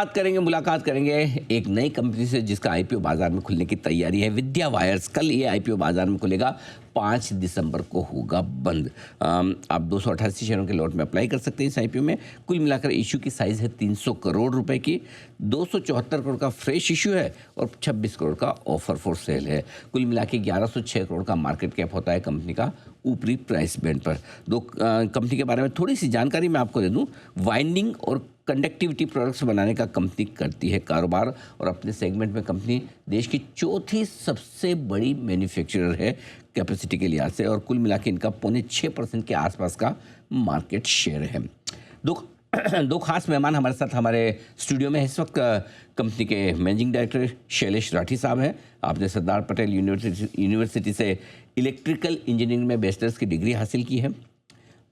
मुलाकात करेंगे एक नई कंपनी से जिसका आईपीओ बाजार में खुलने की तैयारी है। विद्या वायर्स। कल ये आईपीओ बाजार में खुलेगा, 5 दिसंबर को होगा बंद। आप 288 शेयरों के लॉट में अप्लाई कर सकते हैं इस आईपीओ में। कुल मिलाकर इशू की साइज़ है 300 करोड़ रुपए की। 274 करोड़ का फ्रेश इशू है और 26 करोड़ का ऑफर फॉर सेल है। कुल मिला के 1106 करोड़ का मार्केट कैप होता है कंपनी का ऊपरी प्राइस बैंड पर। कंपनी के बारे में थोड़ी सी जानकारी मैं आपको दे दूं। वाइंडिंग और कंडक्टिविटी प्रोडक्ट्स बनाने का कंपनी करती है कारोबार और अपने सेगमेंट में कंपनी देश की चौथी सबसे बड़ी मैन्युफैक्चरर है कैपेसिटी के लिहाज से, और कुल मिला के इनका 6.5% के आसपास का मार्केट शेयर है। दो खास मेहमान हमारे साथ हमारे स्टूडियो में इस वक्त कंपनी के मैनेजिंग डायरेक्टर शैलेश राठी साहब हैं। आपने सरदार पटेल यूनिवर्सिटी से इलेक्ट्रिकल इंजीनियरिंग में बैचलर्स की डिग्री हासिल की है।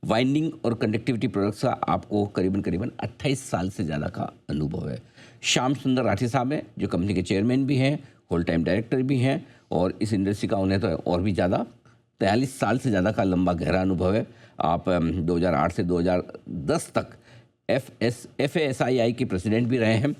वाइंडिंग और कंडक्टिविटी प्रोडक्ट्स का आपको करीबन 28 साल से ज़्यादा का अनुभव है। श्याम सुंदर राठी साहब हैं जो कंपनी के चेयरमैन भी हैं, होल टाइम डायरेक्टर भी हैं, और इस इंडस्ट्री का उन्हें तो और भी ज़्यादा 43 साल से ज़्यादा का लंबा गहरा अनुभव है। आप 2008 से 2010 तक FASI के प्रेसिडेंट भी रहे हैं,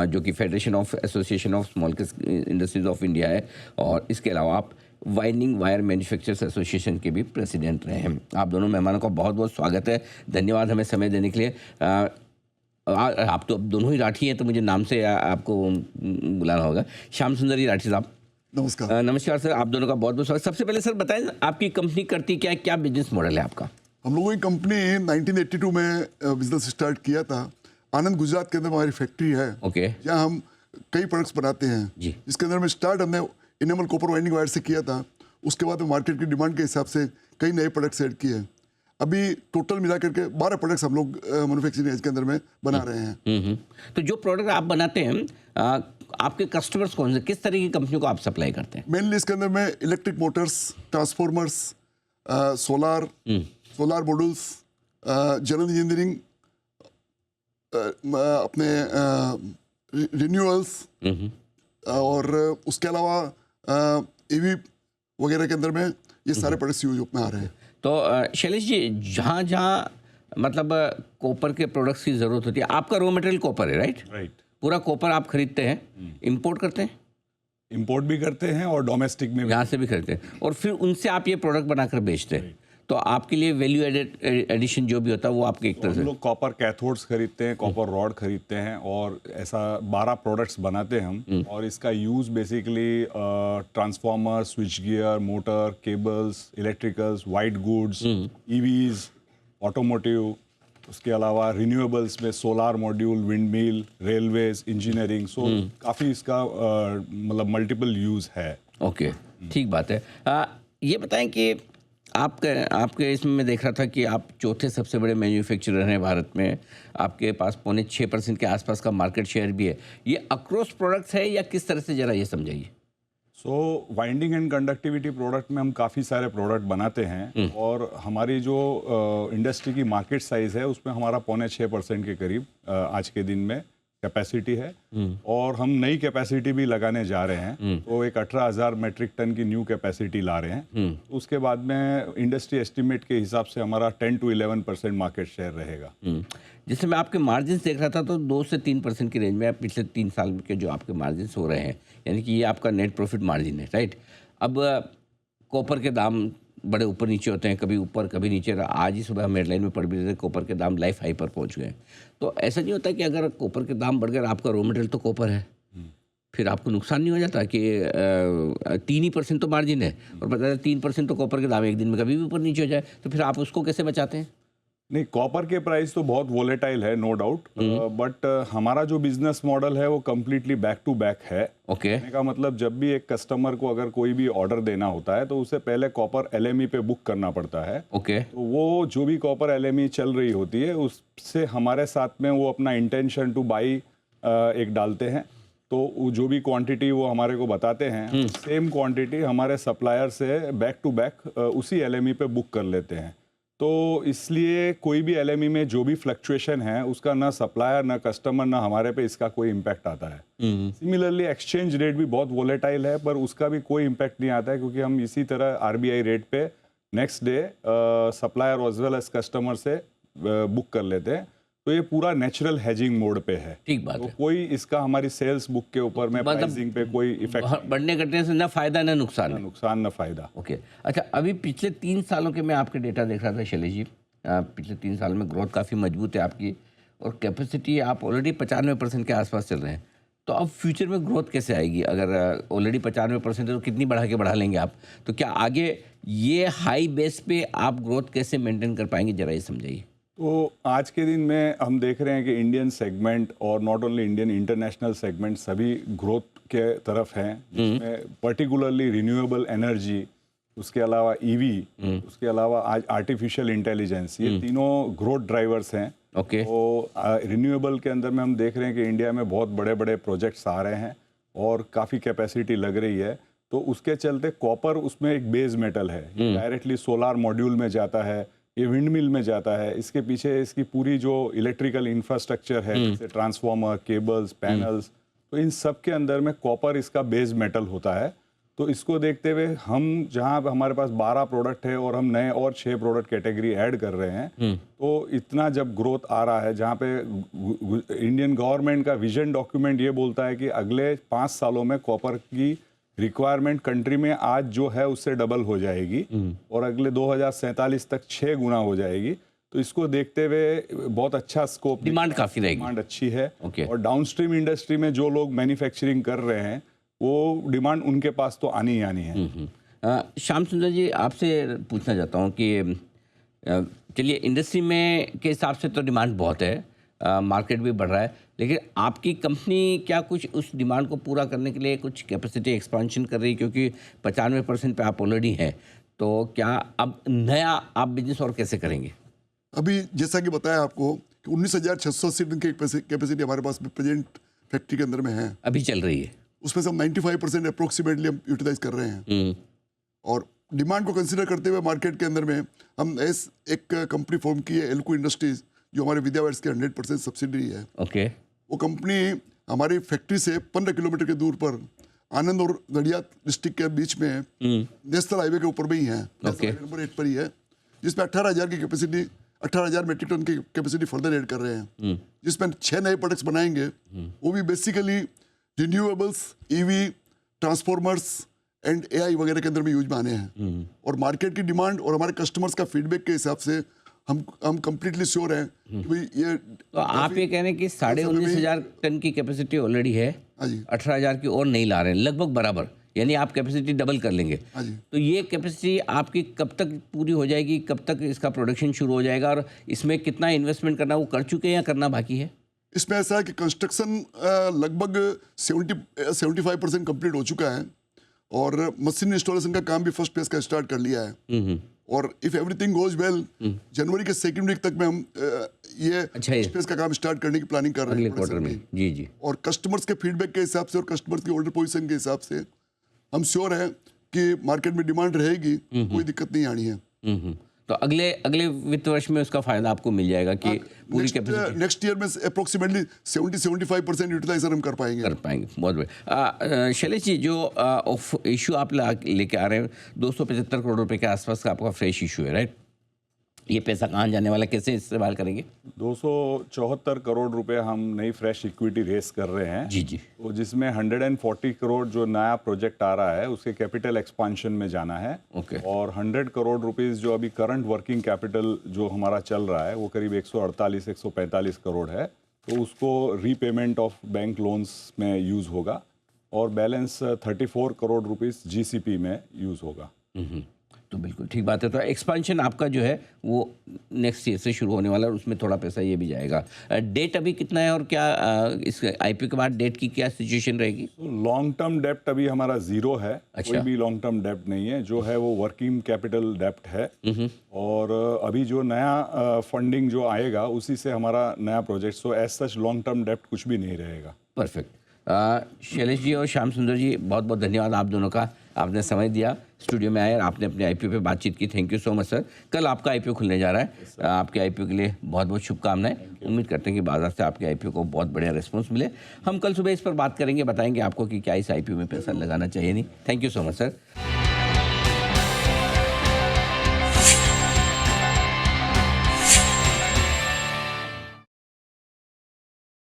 जो कि federation of association of small industries of India है, और इसके अलावा आप वाइंडिंग वायर मैन्युफैक्चरर्स एसोसिएशन के भी प्रेसिडेंट रहे हैं। आप दोनों मेहमानों का बहुत बहुत स्वागत है। धन्यवाद हमें समय देने के लिए। आप तो अब दोनों ही राठी हैं तो मुझे नाम से आपको बुलाना होगा। श्याम सुंदर राठी साहब, नमस्कार। नमस्कार सर, आप दोनों का बहुत बहुत स्वागत। सबसे पहले सर बताएं, आपकी कंपनी करती क्या है, क्या बिजनेस मॉडल है आपका? हम लोगों की कंपनी 1982 में बिजनेस स्टार्ट किया था। आनंद गुजरात के अंदर हमारी फैक्ट्री है। ओके। जहाँ हम कई प्रोडक्ट्स बनाते हैं जी। जिसके अंदर में स्टार्ट हमने इनेमल कॉपर वाइंडिंग वायर से किया था। उसके बाद मार्केट की डिमांड के हिसाब से कई नए प्रोडक्ट्स ऐड किए। अभी टोटल मिला करके 12 प्रोडक्ट्स हम लोग मैन्युफैक्चरिंग के अंदर में बना रहे हैं। तो जो प्रोडक्ट आप बनाते हैं, आपके कस्टमर्स कौन से, किस तरह की कंपनियों को आप सप्लाई करते हैं? मेनली इसके अंदर में electric Motors, transformers, solar modules, general engineering, अपने रिन्यूअल्स, और उसके अलावा ईवी वगैरह के अंदर में ये सारे प्रोडक्ट्स यूज में आ रहे हैं। तो शैलेश जी, जहाँ जहाँ मतलब कॉपर के प्रोडक्ट्स की ज़रूरत होती है, आपका रॉ मटेरियल कॉपर है, राइट? पूरा कॉपर आप खरीदते हैं, इंपोर्ट करते हैं? इंपोर्ट भी करते हैं और डोमेस्टिक में यहाँ से भी खरीदते हैं, और फिर उनसे आप ये प्रोडक्ट बनाकर बेचते हैं। तो आपके लिए वैल्यू एडिशन जो भी होता है वो आपके एक तरह से, हम लोग कॉपर कैथोड्स खरीदते हैं, कॉपर रॉड खरीदते हैं, और ऐसा 12 प्रोडक्ट्स बनाते हैं हम। और इसका use basically transformer, switchgear, motor, cables, electricals, white goods, EVs, automotive, उसके अलावा रिन्यूएबल्स में solar module, windmill, railways, engineering. So काफ़ी इसका मतलब मल्टीपल यूज़ है। ओके, ठीक बात है। ये बताएं कि आपके इसमें मैं देख रहा था कि आप चौथे सबसे बड़े मैन्युफैक्चरर हैं भारत में। आपके पास 6.5% के आसपास का मार्केट शेयर भी है। ये अक्रॉस प्रोडक्ट्स है या किस तरह से, जरा ये समझाइए। वाइंडिंग एंड कंडक्टिविटी प्रोडक्ट में हम काफ़ी सारे प्रोडक्ट बनाते हैं, और हमारी जो इंडस्ट्री की मार्केट साइज़ है उसमें हमारा 6.5% के करीब आज के दिन में कैपेसिटी है। और हम नई कैपेसिटी भी लगाने जा रहे हैं। तो एक 18,000 मेट्रिक टन की न्यू कैपेसिटी ला रहे हैं। उसके बाद में इंडस्ट्री एस्टिमेट के हिसाब से हमारा 10 to 11% मार्केट शेयर रहेगा। जैसे मैं आपके मार्जिन देख रहा था तो 2 से 3% की रेंज में पिछले 3 साल के जो आपके मार्जिन हो रहे हैं, यानी कि ये आपका नेट प्रॉफिट मार्जिन है, राइट? अब कॉपर के दाम बड़े ऊपर नीचे होते हैं, कभी ऊपर कभी नीचे। आज ही सुबह हम हेडलाइन में पढ़ भी रहे थे, कॉपर के दाम लाइफ हाई पर पहुंच गए। तो ऐसा नहीं होता कि अगर कॉपर के दाम बढ़ गए, आपका रॉ मटेरियल तो कॉपर है, फिर आपको नुकसान नहीं हो जाता कि 3% तो मार्जिन है और पता है 3% तो कॉपर के दाम एक दिन में कभी भी ऊपर नीचे हो जाए, तो फिर आप उसको कैसे बचाते हैं? नहीं, कॉपर के प्राइस तो बहुत वोलेटाइल है, नो डाउट। बट हमारा जो बिजनेस मॉडल है वो कम्प्लीटली बैक टू बैक है। ओके। का मतलब जब भी एक कस्टमर को अगर कोई भी ऑर्डर देना होता है तो उसे पहले कॉपर LME पे बुक करना पड़ता है। ओके। तो वो जो भी कॉपर LME चल रही होती है उससे हमारे साथ में वो अपना इंटेंशन टू बाई एक डालते हैं। तो जो भी क्वांटिटी वो हमारे को बताते हैं, सेम क्वांटिटी हमारे सप्लायर से बैक टू बैक उसी LME पे बुक कर लेते हैं। तो इसलिए कोई भी LME में जो भी फ्लक्चुएशन है उसका ना सप्लायर, ना कस्टमर, ना हमारे पे इसका कोई इम्पैक्ट आता है। सिमिलरली एक्सचेंज रेट भी बहुत वोलेटाइल है, पर उसका भी कोई इम्पैक्ट नहीं आता है, क्योंकि हम इसी तरह RBI रेट पे next day supplier as well as customer से बुक कर लेते हैं। तो ये पूरा नेचुरल हेजिंग मोड पे है। ठीक बात तो है। कोई इसका हमारी सेल्स बुक के ऊपर में प्राइसिंग पे कोई इफेक्ट, बढ़ने घटने से ना फायदा ना नुकसान ना है। नुकसान ना फायदा। ओके, अच्छा, अभी पिछले 3 सालों के मैं आपके डेटा देख रहा था शैलेश जी। पिछले 3 साल में ग्रोथ काफ़ी मजबूत है आपकी, और कैपेसिटी आप ऑलरेडी 95% के आसपास चल रहे हैं। तो अब फ्यूचर में ग्रोथ कैसे आएगी? अगर ऑलरेडी 95% है तो कितनी बढ़ा लेंगे आप? तो क्या आगे ये हाई बेस पे आप ग्रोथ कैसे मेंटेन कर पाएंगे, जरा ये समझाइए। तो आज के दिन में हम देख रहे हैं कि इंडियन सेगमेंट और not only Indian, international segment सभी ग्रोथ के तरफ हैं, जिसमें पर्टिकुलरली रिन्यूएबल एनर्जी, उसके अलावा ईवी, उसके अलावा आज आर्टिफिशियल इंटेलिजेंस, ये तीनों ग्रोथ ड्राइवर्स हैं। ओके। तो रिन्यूएबल के अंदर में हम देख रहे हैं कि इंडिया में बहुत बड़े बड़े प्रोजेक्ट्स आ रहे हैं और काफ़ी कैपेसिटी लग रही है। तो उसके चलते कॉपर उसमें एक बेस मेटल है, डायरेक्टली सोलार मॉड्यूल में जाता है, ये विंड मिल में जाता है। इसके पीछे इसकी पूरी जो इलेक्ट्रिकल इंफ्रास्ट्रक्चर है, जैसे ट्रांसफार्मर, केबल्स, पैनल्स, तो इन सब के अंदर में कॉपर इसका बेस मेटल होता है। तो इसको देखते हुए हम जहाँ हमारे पास 12 प्रोडक्ट है और हम नए और 6 प्रोडक्ट कैटेगरी ऐड कर रहे हैं, तो इतना जब ग्रोथ आ रहा है, जहाँ पे इंडियन गवर्नमेंट का विजन डॉक्यूमेंट ये बोलता है कि अगले 5 सालों में कॉपर की रिक्वायरमेंट कंट्री में आज जो है उससे डबल हो जाएगी और अगले 2047 तक 6 गुना हो जाएगी। तो इसको देखते हुए बहुत अच्छा स्कोप, डिमांड काफ़ी रहेगी, डिमांड अच्छी है। ओके। और डाउनस्ट्रीम इंडस्ट्री में जो लोग मैन्युफैक्चरिंग कर रहे हैं, वो डिमांड उनके पास तो आनी ही आनी है। श्याम सुंदर जी, आपसे पूछना चाहता हूँ कि चलिए, इंडस्ट्री में के हिसाब से तो डिमांड बहुत है, मार्केट भी बढ़ रहा है, लेकिन आपकी कंपनी क्या कुछ उस डिमांड को पूरा करने के लिए कुछ कैपेसिटी एक्सपांशन कर रही है? क्योंकि 95% पे आप ऑलरेडी हैं, तो क्या अब नया आप बिजनेस और कैसे करेंगे? अभी जैसा कि बताया आपको कि 19,680 टन की कैपेसिटी हमारे पास प्रेजेंट फैक्ट्री के अंदर में है। अभी चल रही है। उसमें से हम 95% अप्रोक्सीमेटली हम यूटिलाइज कर रहे हैं। और डिमांड को कंसीडर करते हुए मार्केट के अंदर में हम एक कंपनी फॉर्म की है, एल्को इंडस्ट्रीज, जो हमारे विद्या वायर्स की 100% सब्सिडरी है। ओके। वो कंपनी हमारी फैक्ट्री से 15 किलोमीटर के दूर पर आनंद और नडियाद डिस्ट्रिक्ट के बीच में नेशनल हाईवे के ऊपर में ही है, नंबर 8 पर ही है, जिसमें 18,000 की कैपेसिटी, 18,000 मेट्रिक टन की कैपेसिटी फर्दर ऐड कर रहे हैं, जिसमें 6 नए प्रोडक्ट्स बनाएंगे। वो भी basically renewables, EV, transformers and AI वगैरह के अंदर में यूज में आने हैं। और मार्केट की डिमांड और हमारे कस्टमर्स का फीडबैक के हिसाब से हम कंप्लीटली श्योर हैं कि भाई ये, तो आप ये कह रहे हैं कि 19,500 टन की कैपेसिटी ऑलरेडी है, हाँ जी, 18,000 की और नहीं ला रहे हैं, लगभग बराबर, यानी आप कैपेसिटी डबल कर लेंगे। हाँ जी। तो ये कैपेसिटी आपकी कब तक पूरी हो जाएगी, कब तक इसका प्रोडक्शन शुरू हो जाएगा, और इसमें कितना इन्वेस्टमेंट करना वो कर चुके हैं या करना बाकी है? इसमें ऐसा है कि कंस्ट्रक्शन लगभग 75% कंप्लीट हो चुका है और मशीन इंस्टॉलेशन का काम भी फर्स्ट फेज का स्टार्ट कर लिया है। और इफ एवरीथिंग गोज वेल, जनवरी के सेकंड वीक तक में हम ये फर्स्ट फेज का काम स्टार्ट करने की प्लानिंग कर रहे हैं, अगले क्वार्टर में। जी जी। और कस्टमर्स के फीडबैक के हिसाब से और कस्टमर्स की ऑर्डर पोजीशन के हिसाब से हम श्योर हैं कि मार्केट में डिमांड रहेगी, कोई दिक्कत नहीं आनी है। तो अगले वित्त वर्ष में उसका फायदा आपको मिल जाएगा कि पूरी कैपेसिटी नेक्स्ट ईयर में अप्रोक्सीमेटली 70-75% यूटिलाइजर हम कर पाएंगे। बहुत बढ़िया। शैलेश जी, जो इशू आप लेके आ रहे हैं, 275 करोड़ रुपए के आसपास का आपका फ्रेश इशू है, राइट? ये पैसा कहाँ जाने वाला, कैसे इस्तेमाल करेंगे? 274 करोड़ रुपए हम नई फ्रेश इक्विटी रेस कर रहे हैं। जी जी। तो जिसमें 140 करोड़ जो नया प्रोजेक्ट आ रहा है उसके कैपिटल एक्सपांशन में जाना है। ओके। और 100 करोड़ रुपीस जो अभी करंट वर्किंग कैपिटल जो हमारा चल रहा है वो करीब 148-145 करोड़ है, तो उसको रीपेमेंट ऑफ बैंक लोन्स में यूज़ होगा और बैलेंस 34 करोड़ रुपीस जीसीपी में यूज़ होगा। तो बिल्कुल ठीक बात है। तो एक्सपांशन आपका जो है वो नेक्स्ट ईयर से शुरू होने वाला है और उसमें थोड़ा पैसा ये भी जाएगा। डेट अभी कितना है और क्या इस आईपीओ के बाद डेट की क्या सिचुएशन रहेगी? लॉन्ग टर्म डेप्ट अभी हमारा 0 है। अच्छा। कोई भी लॉन्ग टर्म डेप्ट नहीं है, जो है वो वर्किंग कैपिटल डेप्ट है। और अभी जो नया फंडिंग जो आएगा उसी से हमारा नया project, so as such long term डेप्ट कुछ भी नहीं रहेगा। परफेक्ट। शैलेश जी और श्याम सुंदर जी, बहुत बहुत धन्यवाद आप दोनों का, आपने समय दिया, स्टूडियो में आए और आपने अपने आईपीओ पे बातचीत की। Thank you so much sir. कल आपका आईपीओ खुलने जा रहा है, आपके आईपीओ के लिए बहुत बहुत शुभकामनाएं। उम्मीद करते हैं कि बाजार से आपके आईपीओ को बहुत बढ़िया रिस्पॉन्स मिले। हम कल सुबह इस पर बात करेंगे, बताएंगे आपको कि क्या इस आईपीओ में पैसा लगाना चाहिए नहीं। Thank you so much sir.